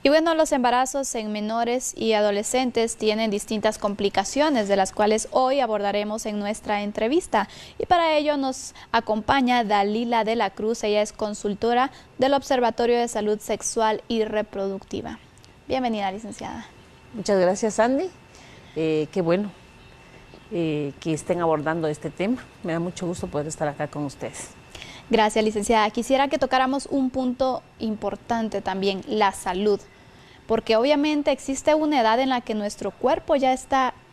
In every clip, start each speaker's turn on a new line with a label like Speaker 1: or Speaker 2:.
Speaker 1: Y bueno, los embarazos en menores y adolescentes tienen distintas complicaciones, de las cuales hoy abordaremos en nuestra entrevista. Y para ello nos acompaña Dalila de la Cruz. Ella es consultora del Observatorio de Salud Sexual y Reproductiva. Bienvenida, licenciada.
Speaker 2: Muchas gracias, Andy. Qué bueno que estén abordando este tema. Me da mucho gusto poder estar acá con ustedes.
Speaker 1: Gracias, licenciada. Quisiera que tocáramos un punto importante también, la salud, porque obviamente existe una edad en la que nuestro cuerpo ya es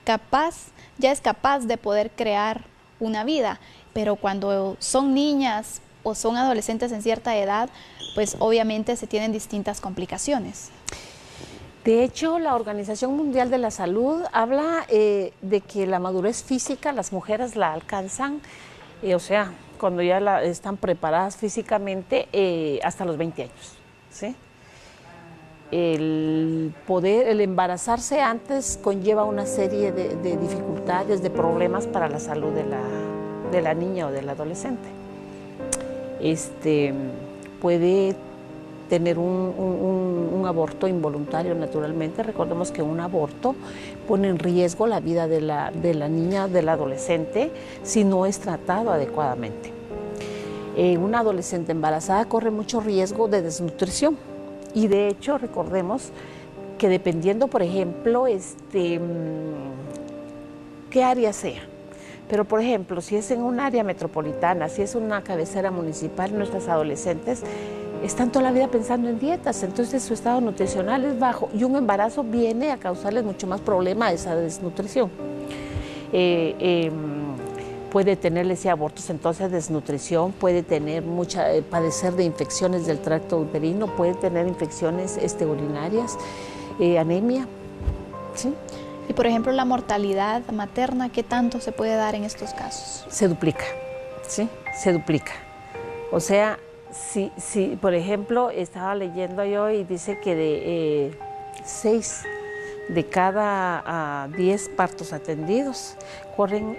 Speaker 1: capaz de poder crear una vida, pero cuando son niñas o son adolescentes en cierta edad, pues obviamente se tienen distintas complicaciones.
Speaker 2: De hecho, la Organización Mundial de la Salud habla de que la madurez física las mujeres la alcanzan, o sea, cuando ya están preparadas físicamente hasta los 20 años, ¿sí? El embarazarse antes conlleva una serie de dificultades, de problemas para la salud de la niña o del adolescente. Puede tener un aborto involuntario, naturalmente. Recordemos que un aborto pone en riesgo la vida de la niña, del adolescente, si no es tratado adecuadamente. Una adolescente embarazada corre mucho riesgo de desnutrición y, de hecho, recordemos que dependiendo, por ejemplo, qué área sea, pero, por ejemplo, si es en un área metropolitana, si es una cabecera municipal, nuestras adolescentes están toda la vida pensando en dietas, entonces su estado nutricional es bajo y un embarazo viene a causarles mucho más problema a esa desnutrición. Puede tener abortos, entonces desnutrición, puede tener padecer de infecciones del tracto uterino, puede tener infecciones urinarias, anemia, ¿sí?
Speaker 1: Y por ejemplo, la mortalidad materna, ¿qué tanto se puede dar en estos casos?
Speaker 2: Se duplica, ¿sí? Se duplica. O sea, si por ejemplo, estaba leyendo yo y dice que de 6 de cada 10 partos atendidos corren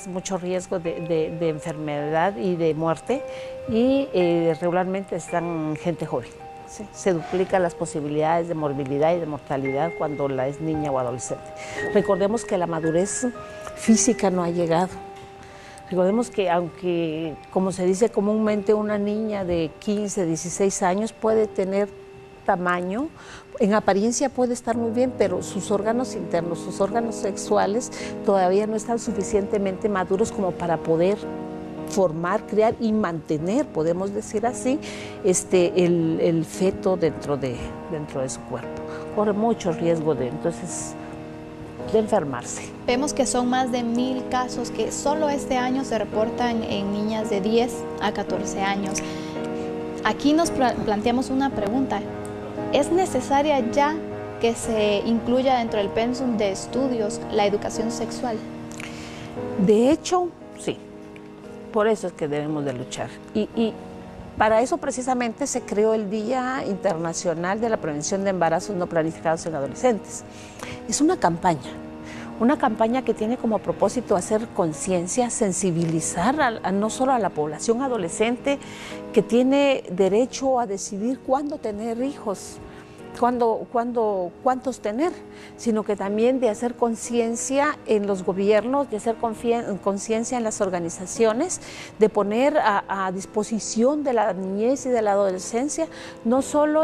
Speaker 2: mucho riesgo de enfermedad y de muerte, y regularmente están gente joven. ¿Sí? Se duplican las posibilidades de morbilidad y de mortalidad cuando es niña o adolescente. Recordemos que la madurez física no ha llegado. Recordemos que aunque, como se dice comúnmente, una niña de 15, 16 años puede tener tamaño, en apariencia puede estar muy bien, pero sus órganos internos, sus órganos sexuales todavía no están suficientemente maduros como para poder formar, crear y mantener, podemos decir así, el feto dentro de su cuerpo. Corre mucho riesgo de enfermarse.
Speaker 1: Vemos que son más de 1000 casos que solo este año se reportan en niñas de 10 a 14 años. Aquí nos planteamos una pregunta. ¿Es necesaria ya que se incluya dentro del pensum de estudios la educación sexual?
Speaker 2: De hecho, sí. Por eso es que debemos de luchar. Y para eso precisamente se creó el Día Internacional de la Prevención de Embarazos No Planificados en Adolescentes. Es una campaña que tiene como propósito hacer conciencia, sensibilizar no solo a la población adolescente que tiene derecho a decidir cuándo tener hijos, cuántos tener, sino que también de hacer conciencia en los gobiernos, de hacer conciencia en las organizaciones, de poner a disposición de la niñez y de la adolescencia no solo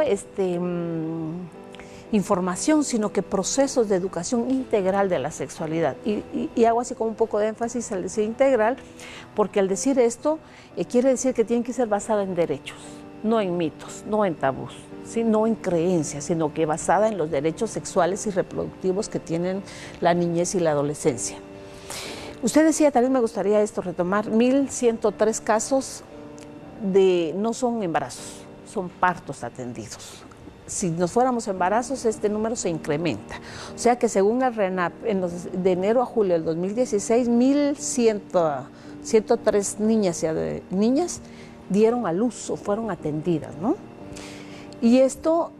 Speaker 2: información, sino que procesos de educación integral de la sexualidad. Y hago así como un poco de énfasis al decir integral, porque al decir esto quiere decir que tiene que ser basada en derechos, no en mitos, no en tabús, ¿sí? No en creencias, sino que basada en los derechos sexuales y reproductivos que tienen la niñez y la adolescencia. Usted decía, tal vez me gustaría retomar, 1103 casos no son embarazos, son partos atendidos. Si nos fuéramos embarazos, este número se incrementa. O sea que según el RENAP, de enero a julio del 2016, 1103 niñas dieron a luz o fueron atendidas, ¿no? Y esto,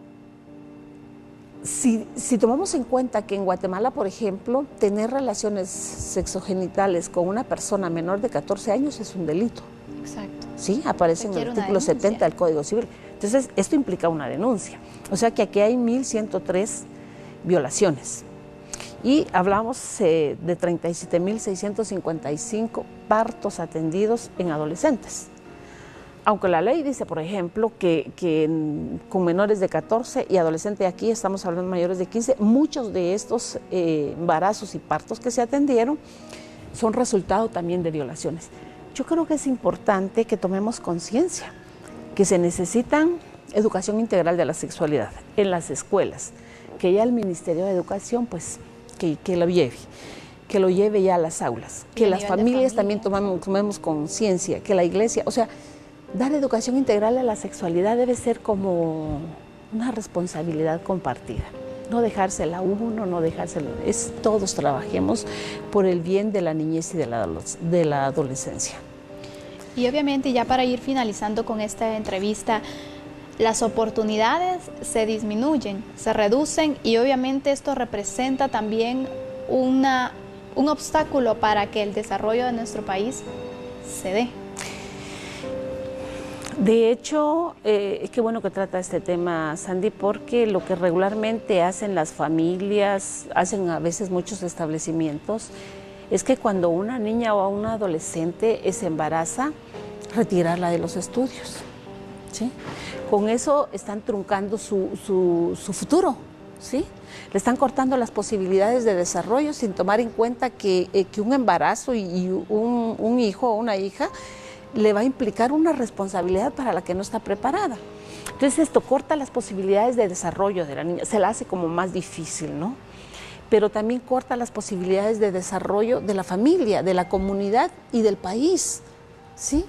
Speaker 2: si tomamos en cuenta que en Guatemala, por ejemplo, tener relaciones sexogenitales con una persona menor de 14 años es un delito.
Speaker 1: Exacto.
Speaker 2: ¿sí? Aparece en el artículo 70 del Código Civil. Entonces, esto implica una denuncia. O sea que aquí hay 1.103 violaciones. Y hablamos de 37.655 partos atendidos en adolescentes. Aunque la ley dice, por ejemplo, que con menores de 14 y adolescentes, aquí estamos hablando de mayores de 15, muchos de estos embarazos y partos que se atendieron son resultado también de violaciones. Yo creo que es importante que tomemos conciencia que se necesitan educación integral de la sexualidad en las escuelas, que ya el Ministerio de Educación pues que lo lleve ya a las aulas, que las familias también tomemos conciencia, que la iglesia, o sea, dar educación integral a la sexualidad debe ser como una responsabilidad compartida. No dejársela a uno, no dejársela, todos trabajemos por el bien de la niñez y de la adolescencia.
Speaker 1: Y obviamente, ya para ir finalizando con esta entrevista, las oportunidades se disminuyen, se reducen y obviamente esto representa también un obstáculo para que el desarrollo de nuestro país se dé.
Speaker 2: De hecho, qué bueno que trata este tema, Sandy, porque lo que regularmente hacen las familias, hacen a veces muchos establecimientos, es que cuando una niña o una adolescente se embaraza, retirarla de los estudios, ¿sí? Con eso están truncando su futuro, ¿sí? Le están cortando las posibilidades de desarrollo sin tomar en cuenta que un embarazo y un hijo o una hija le va a implicar una responsabilidad para la que no está preparada. Entonces esto corta las posibilidades de desarrollo de la niña, se la hace como más difícil, ¿no? Pero también corta las posibilidades de desarrollo de la familia, de la comunidad y del país, ¿sí?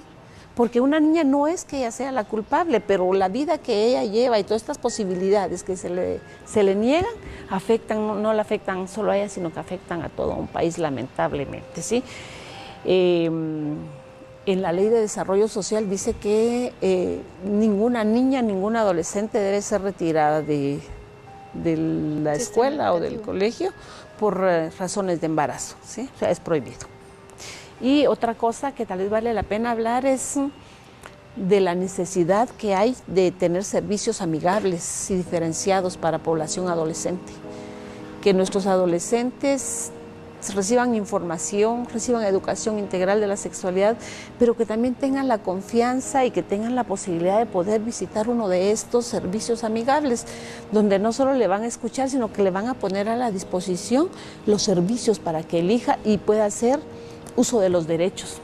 Speaker 2: Porque una niña no es que ella sea la culpable, pero la vida que ella lleva y todas estas posibilidades que se le niegan, afectan, no la afectan solo a ella, sino que afectan a todo un país, lamentablemente, ¿sí? En la Ley de Desarrollo Social dice que ninguna niña, ninguna adolescente debe ser retirada de la escuela o del colegio por razones de embarazo, ¿sí? O sea, es prohibido. Y otra cosa que tal vez vale la pena hablar es de la necesidad que hay de tener servicios amigables y diferenciados para población adolescente. Que nuestros adolescentes reciban información, reciban educación integral de la sexualidad, pero que también tengan la confianza y que tengan la posibilidad de poder visitar uno de estos servicios amigables, donde no solo le van a escuchar, sino que le van a poner a la disposición los servicios para que elija y pueda hacer uso de los derechos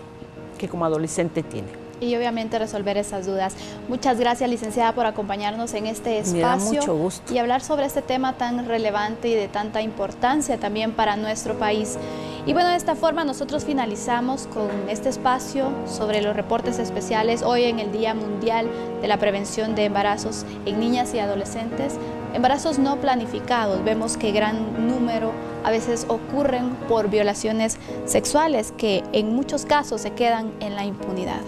Speaker 2: que como adolescente tiene.
Speaker 1: Y obviamente resolver esas dudas. Muchas gracias, licenciada, por acompañarnos en este espacio.
Speaker 2: Me da mucho gusto.
Speaker 1: Y hablar sobre este tema tan relevante y de tanta importancia también para nuestro país. Y bueno, de esta forma nosotros finalizamos con este espacio sobre los reportes especiales hoy en el Día Mundial de la Prevención de Embarazos en Niñas y Adolescentes. Embarazos no planificados, vemos que gran número a veces ocurren por violaciones sexuales que en muchos casos se quedan en la impunidad.